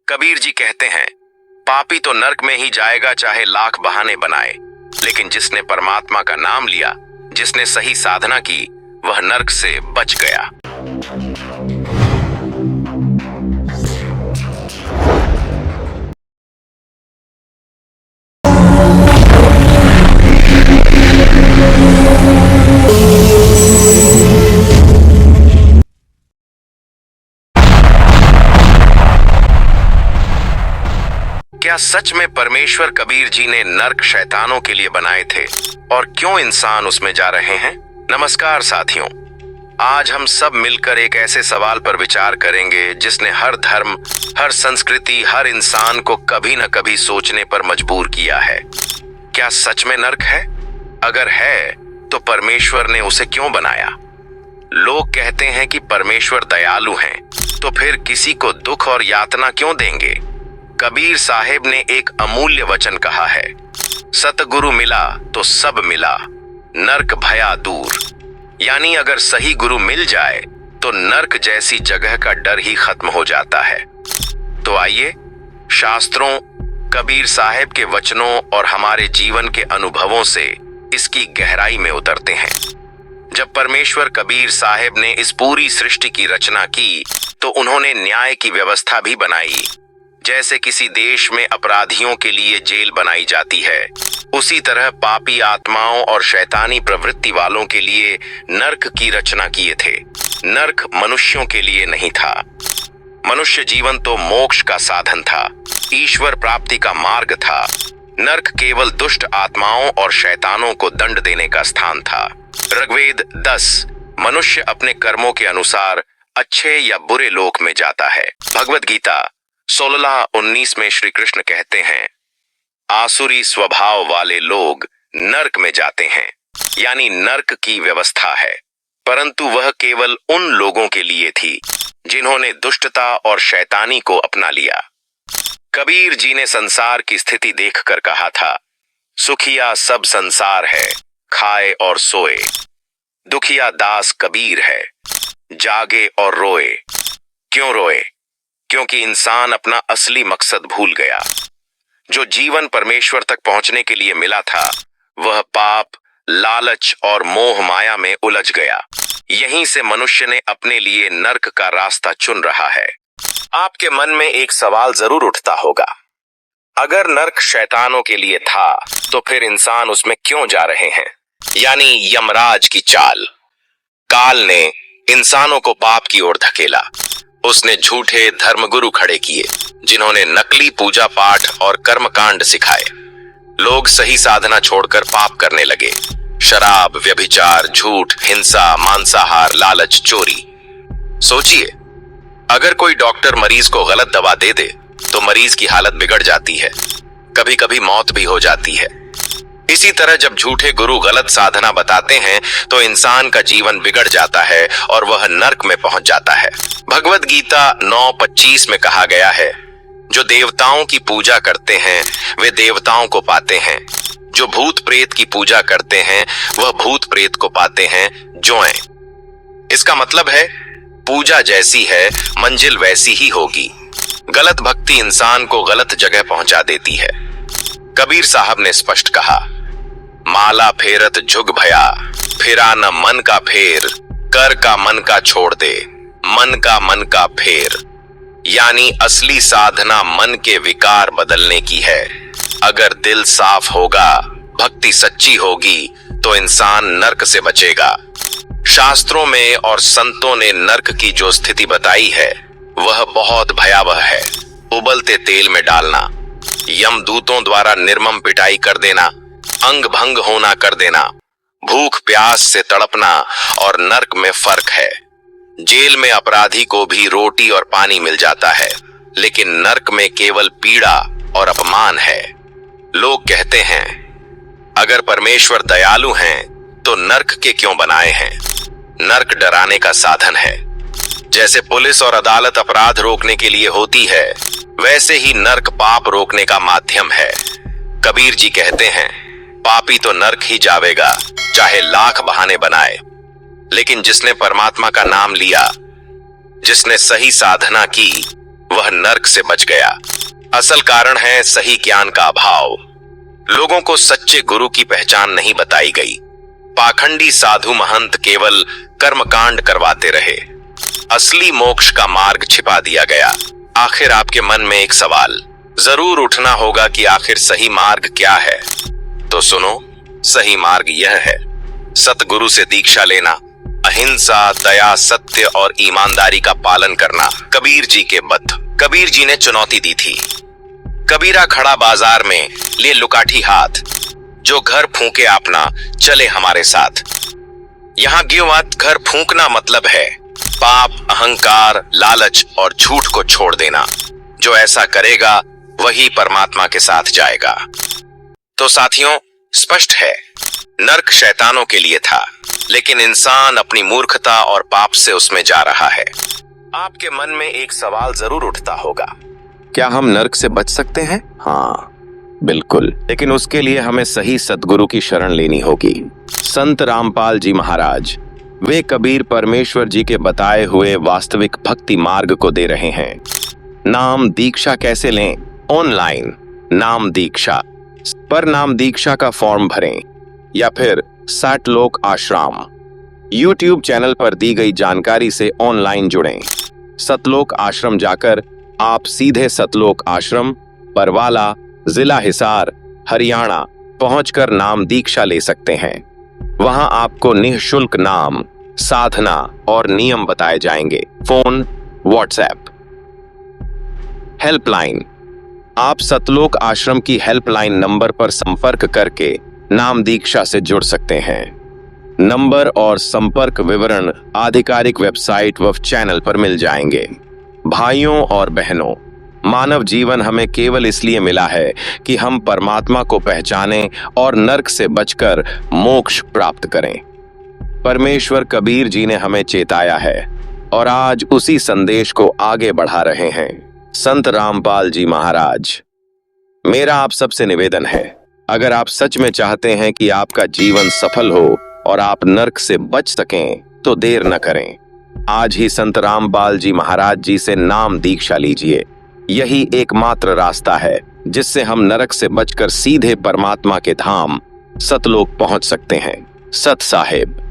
कबीर जी कहते हैं, पापी तो नरक में ही जाएगा चाहे लाख बहाने बनाए, लेकिन जिसने परमात्मा का नाम लिया, जिसने सही साधना की, वह नरक से बच गया। क्या सच में परमेश्वर कबीर जी ने नरक शैतानों के लिए बनाए थे, और क्यों इंसान उसमें जा रहे हैं? नमस्कार साथियों, आज हम सब मिलकर एक ऐसे सवाल पर विचार करेंगे जिसने हर धर्म, हर संस्कृति, हर इंसान को कभी न कभी सोचने पर मजबूर किया है। क्या सच में नरक है? अगर है तो परमेश्वर ने उसे क्यों बनाया? लोग कहते हैं कि परमेश्वर दयालु हैं, तो फिर किसी को दुख और यातना क्यों देंगे? कबीर साहेब ने एक अमूल्य वचन कहा है, सतगुरु मिला तो सब मिला, नरक भया दूर। यानी अगर सही गुरु मिल जाए तो नरक जैसी जगह का डर ही खत्म हो जाता है। तो आइए शास्त्रों, कबीर साहेब के वचनों और हमारे जीवन के अनुभवों से इसकी गहराई में उतरते हैं। जब परमेश्वर कबीर साहेब ने इस पूरी सृष्टि की रचना की तो उन्होंने न्याय की व्यवस्था भी बनाई। जैसे किसी देश में अपराधियों के लिए जेल बनाई जाती है, उसी तरह पापी आत्माओं और शैतानी प्रवृत्ति वालों के लिए नरक की रचना किए थे। नरक मनुष्यों के लिए नहीं था। मनुष्य जीवन तो मोक्ष का साधन था, ईश्वर प्राप्ति का मार्ग था। नरक केवल दुष्ट आत्माओं और शैतानों को दंड देने का स्थान था। ऋग्वेद 10, मनुष्य अपने कर्मों के अनुसार अच्छे या बुरे लोक में जाता है। भगवद गीता 16:19 में श्री कृष्ण कहते हैं, आसुरी स्वभाव वाले लोग नरक में जाते हैं। यानी नरक की व्यवस्था है, परंतु वह केवल उन लोगों के लिए थी जिन्होंने दुष्टता और शैतानी को अपना लिया। कबीर जी ने संसार की स्थिति देखकर कहा था, सुखिया सब संसार है, खाए और सोए। दुखिया दास कबीर है, जागे और रोए। क्यों रोए? क्योंकि इंसान अपना असली मकसद भूल गया। जो जीवन परमेश्वर तक पहुंचने के लिए मिला था, वह पाप, लालच और मोह माया में उलझ गया। यहीं से मनुष्य ने अपने लिए नरक का रास्ता चुन रहा है। आपके मन में एक सवाल जरूर उठता होगा, अगर नरक शैतानों के लिए था तो फिर इंसान उसमें क्यों जा रहे हैं? यानी यमराज की चाल। काल ने इंसानों को पाप की ओर धकेला। उसने झूठे धर्मगुरु खड़े किए, जिन्होंने नकली पूजा पाठ और कर्मकांड सिखाए। लोग सही साधना छोड़कर पाप करने लगे। शराब, व्यभिचार, झूठ, हिंसा, मांसाहार, लालच, चोरी। सोचिए, अगर कोई डॉक्टर मरीज को गलत दवा दे दे तो मरीज की हालत बिगड़ जाती है, कभी कभी मौत भी हो जाती है। इसी तरह जब झूठे गुरु गलत साधना बताते हैं तो इंसान का जीवन बिगड़ जाता है और वह नरक में पहुंच जाता है। भगवद गीता 9:25 में कहा गया है, जो देवताओं की पूजा करते हैं वे देवताओं को पाते हैं, जो भूत प्रेत की पूजा करते हैं वह भूत प्रेत को पाते हैं। ज्यों इसका मतलब है, पूजा जैसी है मंजिल वैसी ही होगी। गलत भक्ति इंसान को गलत जगह पहुंचा देती है। कबीर साहब ने स्पष्ट कहा, माला फेरत झुग भया, फिरा न मन का फेर, कर का मन का छोड़ दे, मन का फेर। यानी असली साधना मन के विकार बदलने की है। अगर दिल साफ होगा, भक्ति सच्ची होगी तो इंसान नरक से बचेगा। शास्त्रों में और संतों ने नरक की जो स्थिति बताई है वह बहुत भयावह है। उबलते तेल में डालना, यमदूतों द्वारा निर्मम पिटाई कर देना, अंग भंग होना कर देना, भूख प्यास से तड़पना और नरक में फर्क है। जेल में अपराधी को भी रोटी और पानी मिल जाता है, लेकिन नरक में केवल पीड़ा और अपमान है। लोग कहते हैं, अगर परमेश्वर दयालु हैं तो नरक के क्यों बनाए हैं? नरक डराने का साधन है। जैसे पुलिस और अदालत अपराध रोकने के लिए होती है, वैसे ही नरक पाप रोकने का माध्यम है। कबीर जी कहते हैं, पापी तो नरक ही जावेगा चाहे लाख बहाने बनाए, लेकिन जिसने परमात्मा का नाम लिया, जिसने सही साधना की, वह नर्क से बच गया। असल कारण है सही ज्ञान का अभाव। लोगों को सच्चे गुरु की पहचान नहीं बताई गई। पाखंडी साधु महंत केवल कर्मकांड करवाते रहे। असली मोक्ष का मार्ग छिपा दिया गया। आखिर आपके मन में एक सवाल जरूर उठना होगा कि आखिर सही मार्ग क्या है। तो सुनो, सही मार्ग यह है सतगुरु से दीक्षा लेना, अहिंसा, दया, सत्य और ईमानदारी का पालन करना। कबीर जी के बद्ध। कबीर जी ने चुनौती दी थी। कबीरा खड़ा बाजार में लिए लुकाठी हाथ, जो घर फूके अपना चले हमारे साथ। यहाँ गियोवात घर फूकना मतलब है पाप, अहंकार, लालच और झूठ को छोड़ देना। जो ऐसा करेगा वही परमात्मा के साथ जाएगा। तो साथियों, स्पष्ट है नर्क शैतानों के लिए था, लेकिन इंसान अपनी मूर्खता और पाप से उसमें जा रहा है। आपके मन में एक सवाल जरूर उठता होगा, क्या हम नर्क से बच सकते हैं? हाँ, बिल्कुल, लेकिन उसके लिए हमें सही सतगुरु की शरण लेनी होगी। संत रामपाल जी महाराज, वे कबीर परमेश्वर जी के बताए हुए वास्तविक भक्ति मार्ग को दे रहे हैं। नाम दीक्षा कैसे लें? ऑनलाइन नाम दीक्षा पर नाम दीक्षा का फॉर्म भरें या फिर सतलोक आश्रम YouTube चैनल पर दी गई जानकारी से ऑनलाइन जुड़ें। सतलोक आश्रम जाकर आप सीधे सतलोक आश्रम, बरवाला, जिला हिसार, हरियाणा पहुंचकर नाम दीक्षा ले सकते हैं। वहां आपको निःशुल्क नाम, साधना और नियम बताए जाएंगे। Phone, WhatsApp, helpline. आप सतलोक आश्रम की हेल्पलाइन नंबर पर संपर्क करके नाम दीक्षा से जुड़ सकते हैं। नंबर और संपर्क विवरण आधिकारिक वेबसाइट व चैनल पर मिल जाएंगे। भाइयों और बहनों, मानव जीवन हमें केवल इसलिए मिला है कि हम परमात्मा को पहचानें और नर्क से बचकर मोक्ष प्राप्त करें। परमेश्वर कबीर जी ने हमें चेताया है और आज उसी संदेश को आगे बढ़ा रहे हैं। संत रामपाल जी महाराज, मेरा आप सबसे निवेदन है, अगर आप सच में चाहते हैं कि आपका जीवन सफल हो और आप नर्क से बच सकें, तो देर न करें। आज ही संत रामपाल जी महाराज जी से नाम दीक्षा लीजिए। यही एकमात्र रास्ता है जिससे हम नरक से बचकर सीधे परमात्मा के धाम सतलोक पहुंच सकते हैं। सत साहेब।